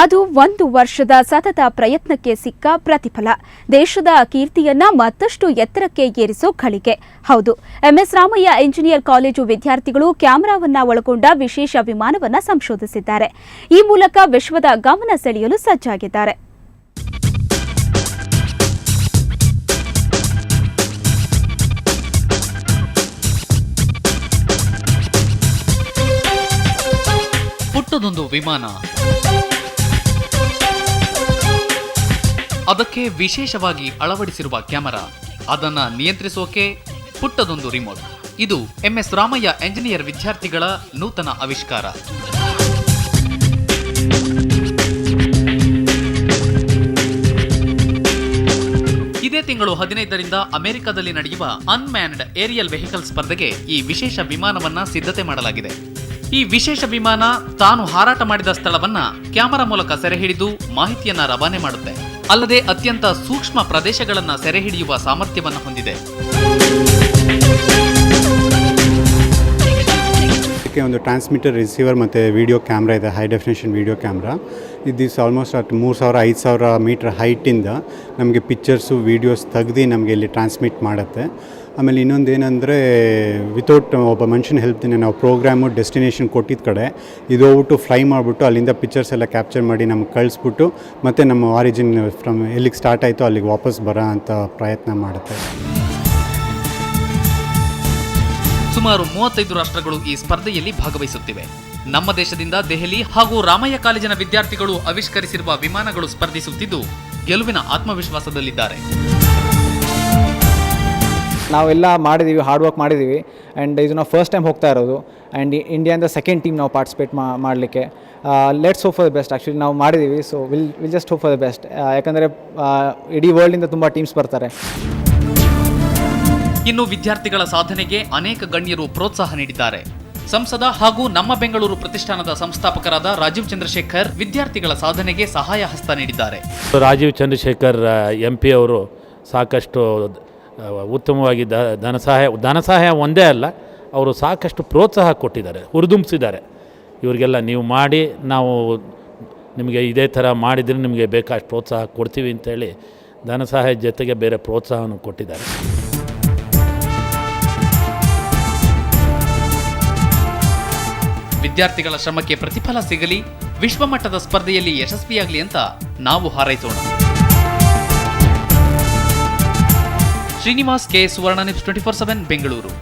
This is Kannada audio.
ಅದು 1 ವರ್ಷದ ಸತತ ಪ್ರಯತ್ನಕ್ಕೆ ಸಿಕ್ಕ ಪ್ರತಿಫಲ. ದೇಶದ ಕೀರ್ತಿಯನ್ನ ಮತ್ತಷ್ಟು ಎತ್ತರಕ್ಕೆ ಏರಿಸೋ ಘಳಿಗೆ. ಹೌದು, ಎಂಎಸ್ ರಾಮಯ್ಯ ಇಂಜಿನಿಯರ್ ಕಾಲೇಜು ವಿದ್ಯಾರ್ಥಿಗಳು ಕ್ಯಾಮೆರಾವನ್ನ ಒಳಗೊಂಡ ವಿಶೇಷ ವಿಮಾನವನ್ನ ಸಂಶೋಧಿಸಿದ್ದಾರೆ. ಈ ಮೂಲಕ ವಿಶ್ವದ ಗಮನ ಸೆಳೆಯಲು ಸಜ್ಜಾಗಿದ್ದಾರೆ. ಪುಟ್ಟದೊಂದು ವಿಮಾನ, ಅದಕ್ಕೆ ವಿಶೇಷವಾಗಿ ಅಳವಡಿಸಿರುವ ಕ್ಯಾಮೆರಾ, ಅದನ್ನು ನಿಯಂತ್ರಿಸೋಕೆ ಪುಟ್ಟದೊಂದು ರಿಮೋಟ್. ಇದು ಎಂಎಸ್ ರಾಮಯ್ಯ ಎಂಜಿನಿಯರ್ ವಿದ್ಯಾರ್ಥಿಗಳ ನೂತನ ಆವಿಷ್ಕಾರ. ಇದೇ ತಿಂಗಳು 15ರಿಂದ ಅಮೆರಿಕದಲ್ಲಿ ನಡೆಯುವ ಅನ್ಮ್ಯಾನ್ಡ್ ಏರಿಯಲ್ ವೆಹಿಕಲ್ ಸ್ಪರ್ಧೆಗೆ ಈ ವಿಶೇಷ ವಿಮಾನವನ್ನ ಸಿದ್ಧತೆ ಮಾಡಲಾಗಿದೆ. ಈ ವಿಶೇಷ ವಿಮಾನ ತಾನು ಹಾರಾಟ ಮಾಡಿದ ಸ್ಥಳವನ್ನ ಕ್ಯಾಮೆರಾ ಮೂಲಕ ಸೆರೆ ಹಿಡಿದು ಮಾಹಿತಿಯನ್ನ ರವಾನೆ ಮಾಡುತ್ತೆ. ಅಲ್ಲದೆ ಅತ್ಯಂತ ಸೂಕ್ಷ್ಮ ಪ್ರದೇಶಗಳನ್ನ ಸೆರೆ ಹಿಡಿಯುವ ಸಾಮರ್ಥ್ಯವನ್ನು ಹೊಂದಿದೆ. ಒಂದು ಟ್ರಾನ್ಸ್ಮಿಟರ್, ರಿಸೀವರ್ ಮತ್ತು ವಿಡಿಯೋ ಕ್ಯಾಮ್ರಾ ಇದೆ, ಹೈ ಡೆಫಿನೇಷನ್ ವಿಡಿಯೋ ಕ್ಯಾಮ್ರಾ. ಇದು ಆಲ್ಮೋಸ್ಟ್ 3000-5000 ಮೀಟ್ರ್ ಹೈಟಿಂದ ನಮಗೆ ಪಿಕ್ಚರ್ಸು ವೀಡಿಯೋಸ್ ತೆಗ್ದು ನಮಗೆ ಇಲ್ಲಿ ಟ್ರಾನ್ಸ್ಮಿಟ್ ಮಾಡುತ್ತೆ. ಆಮೇಲೆ ಇನ್ನೊಂದು ಏನಂದರೆ, ವಿತೌಟ್ ಒಬ್ಬ ಮನುಷ್ಯನ ಹೆಲ್ಪ್ತೀನಿ ನಾವು ಪ್ರೋಗ್ರಾಮು ಡೆಸ್ಟಿನೇಷನ್ ಕೊಟ್ಟಿದ್ದ ಕಡೆ ಇದು ಹೋಗ್ಬಿಟ್ಟು ಫ್ಲೈ ಮಾಡಿಬಿಟ್ಟು ಅಲ್ಲಿಂದ ಪಿಕ್ಚರ್ಸ್ ಎಲ್ಲ ಕ್ಯಾಪ್ಚರ್ ಮಾಡಿ ನಮ್ಗೆ ಕಳಿಸ್ಬಿಟ್ಟು ಮತ್ತು ನಮ್ಮ ಆರಿಜಿನ್ ಫ್ರಮ್ ಎಲ್ಲಿಗೆ ಸ್ಟಾರ್ಟ್ ಆಯಿತು ಅಲ್ಲಿಗೆ ವಾಪಸ್ ಬರೋ ಅಂಥ ಪ್ರಯತ್ನ ಮಾಡುತ್ತೆ. ಸುಮಾರು 35 ರಾಷ್ಟ್ರಗಳು ಈ ಸ್ಪರ್ಧೆಯಲ್ಲಿ ಭಾಗವಹಿಸುತ್ತಿವೆ. ನಮ್ಮ ದೇಶದಿಂದ ದೆಹಲಿ ಹಾಗೂ ರಾಮಯ್ಯ ಕಾಲೇಜಿನ ವಿದ್ಯಾರ್ಥಿಗಳು ಆವಿಷ್ಕರಿಸಿರುವ ವಿಮಾನಗಳು ಸ್ಪರ್ಧಿಸುತ್ತಿದ್ದು ಗೆಲುವಿನ ಆತ್ಮವಿಶ್ವಾಸದಲ್ಲಿದ್ದಾರೆ. ನಾವೆಲ್ಲ ಮಾಡಿದ್ದೀವಿ, ಹಾರ್ಡ್ ವರ್ಕ್ ಮಾಡಿದ್ದೀವಿ. ಆ್ಯಂಡ್ ಇದು ನಾವು ಫಸ್ಟ್ ಟೈಮ್ ಹೋಗ್ತಾ ಇರೋದು. ಆ್ಯಂಡ್ ಇಂಡಿಯಾದ ಸೆಕೆಂಡ್ ಟೀಮ್ ನಾವು ಪಾರ್ಟಿಸಿಪೇಟ್ ಮಾಡಲಿಕ್ಕೆ. Let's hope for the best. Actually ನಾವು ಮಾಡಿದ್ದೀವಿ, so will just hope for the best. ಯಾಕಂದರೆ ಇಡೀ ವರ್ಲ್ಡಿಂದ ತುಂಬ ಟೀಮ್ಸ್ ಬರ್ತಾರೆ. ಇನ್ನು ವಿದ್ಯಾರ್ಥಿಗಳ ಸಾಧನೆಗೆ ಅನೇಕ ಗಣ್ಯರು ಪ್ರೋತ್ಸಾಹ ನೀಡಿದ್ದಾರೆ. ಸಂಸದ ಹಾಗೂ ನಮ್ಮ ಬೆಂಗಳೂರು ಪ್ರತಿಷ್ಠಾನದ ಸಂಸ್ಥಾಪಕರಾದ ರಾಜೀವ್ ಚಂದ್ರಶೇಖರ್ ವಿದ್ಯಾರ್ಥಿಗಳ ಸಾಧನೆಗೆ ಸಹಾಯ ಹಸ್ತ ನೀಡಿದ್ದಾರೆ. ರಾಜೀವ್ ಚಂದ್ರಶೇಖರ್ MP ಅವರು ಸಾಕಷ್ಟು ಉತ್ತಮವಾಗಿ ಧನ ಸಹಾಯ ಒಂದೇ ಅಲ್ಲ, ಅವರು ಸಾಕಷ್ಟು ಪ್ರೋತ್ಸಾಹ ಕೊಟ್ಟಿದ್ದಾರೆ, ಹುರಿದುಂಬಿಸಿದ್ದಾರೆ. ಇವರಿಗೆಲ್ಲ ನೀವು ಮಾಡಿ, ನಾವು ನಿಮಗೆ ಇದೇ ಥರ ಮಾಡಿದರೆ ನಿಮಗೆ ಬೇಕಾಷ್ಟು ಪ್ರೋತ್ಸಾಹ ಕೊಡ್ತೀವಿ ಅಂತೇಳಿ ಧನ ಸಹಾಯ ಜೊತೆಗೆ ಬೇರೆ ಪ್ರೋತ್ಸಾಹವನ್ನು ಕೊಟ್ಟಿದ್ದಾರೆ. ವಿದ್ಯಾರ್ಥಿಗಳ ಶ್ರಮಕ್ಕೆ ಪ್ರತಿಫಲ ಸಿಗಲಿ, ವಿಶ್ವಮಟ್ಟದ ಸ್ಪರ್ಧೆಯಲ್ಲಿ ಯಶಸ್ವಿಯಾಗಲಿ ಅಂತ ನಾವು ಹಾರೈಸೋಣ. ಶ್ರೀನಿವಾಸ್ K, ಸುವರ್ಣ ನ್ಯೂಸ್ 24/7 ಬೆಂಗಳೂರು.